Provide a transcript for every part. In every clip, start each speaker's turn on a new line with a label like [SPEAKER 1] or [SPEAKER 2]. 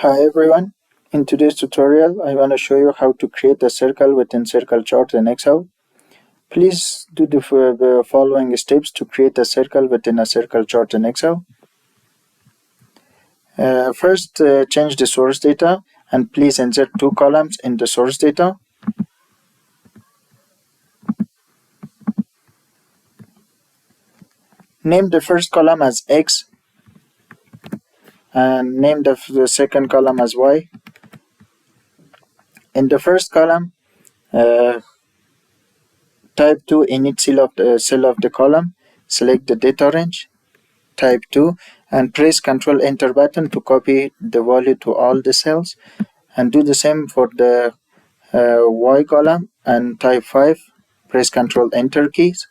[SPEAKER 1] Hi everyone, in today's tutorial I want to show you how to create a circle within circle chart in Excel. Please do the following steps to create a circle within a circle chart in Excel. First, change the source data and please insert two columns in the source data. Name the first column as X and name the second column as Y. In the first column, type 2 in each cell of the column, select the data range, type 2 and press Ctrl Enter button to copy the value to all the cells, and do the same for the Y column and type 5, press Ctrl Enter keys.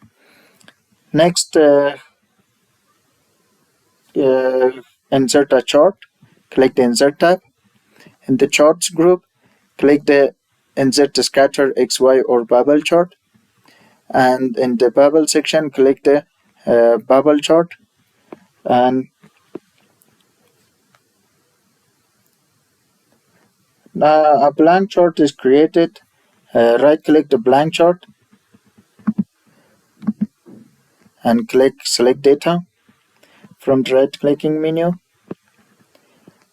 [SPEAKER 1] Next, insert a chart, click the Insert tab. In the Charts group, click the Insert the Scatter XY or Bubble chart, and in the Bubble section, click the Bubble chart, and a blank chart is created. Right click the blank chart and click Select Data from the right clicking menu.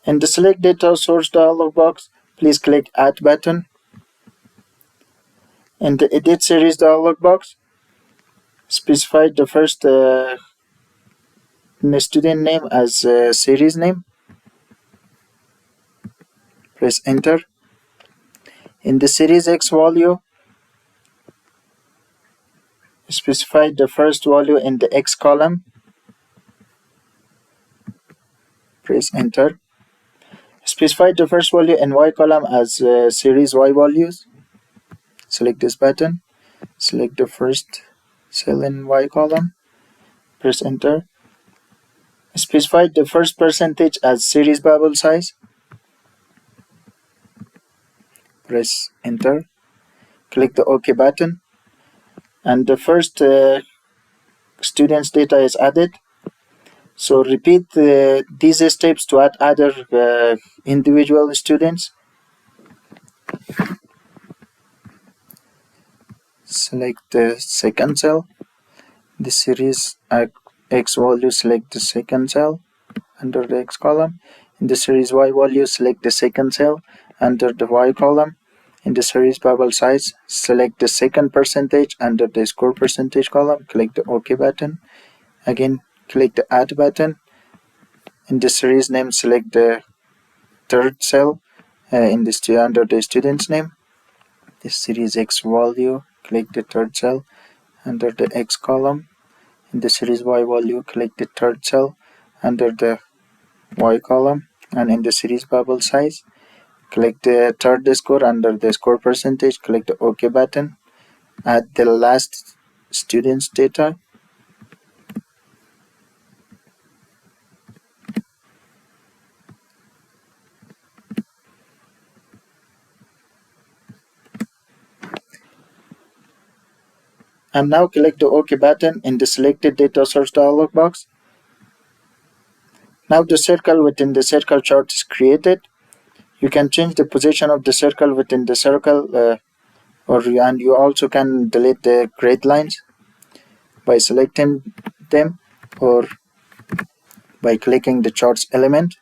[SPEAKER 1] In the Select Data Source dialog box, please click Add button. In the Edit Series dialog box, specify the first student name as series name. Press Enter. In the Series X value, specify the first value in the X column. Press Enter. Specify the first value in Y column as series Y values. Select this button. Select the first cell in Y column. Press Enter. Specify the first percentage as series bubble size. Press Enter. Click the OK button. And the first student's data is added. So repeat these steps to add other individual students. Select the second cell. The series X value, select the second cell under the X column. In the series Y value, select the second cell under the Y column. In the series bubble size, select the second percentage under the score percentage column. Click the OK button. Again, click the Add button. In the series name, select the third cell under the student's name. The series X value, click the third cell under the X column. In the series Y value, click the third cell under the Y column, and in the series bubble size, click the third score under the score percentage. Click the OK button. Add the last student's data. And now click the OK button in the selected data source dialog box. Now the circle within the circle chart is created. You can change the position of the circle within the circle, and you also can delete the grid lines by selecting them or by clicking the charts element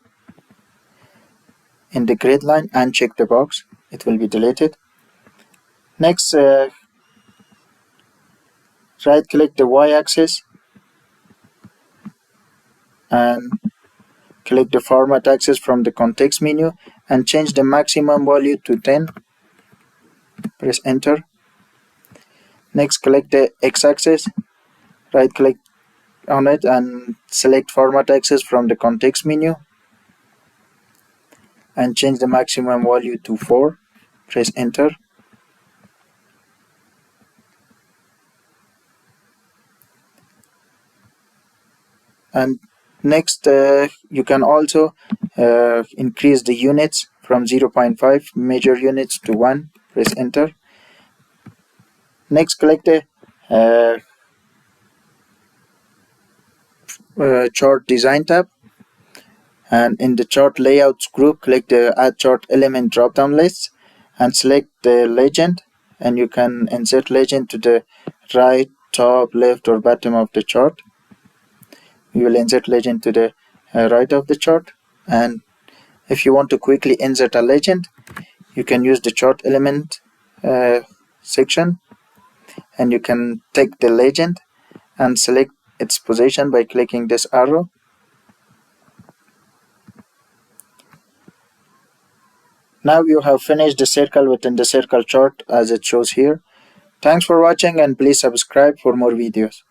[SPEAKER 1] in the grid line and check the box. It will be deleted. Next, right click the y-axis and click the format axis from the context menu and change the maximum value to 10. Press enter. Next, click the x-axis, right click on it and select format axis from the context menu and change the maximum value to 4. Press enter. And next, you can also increase the units from 0.5 major units to 1. Press enter. Next, click the chart design tab And in the chart layouts group, click the add chart element drop down list and select the legend, and you can insert legend to the right, top, left or bottom of the chart. You will insert legend to the right of the chart, and if you want to quickly insert a legend, you can use the chart element section, and you can take the legend and select its position by clicking this arrow. Now you have finished the circle within the circle chart as it shows here. Thanks for watching, and please subscribe for more videos.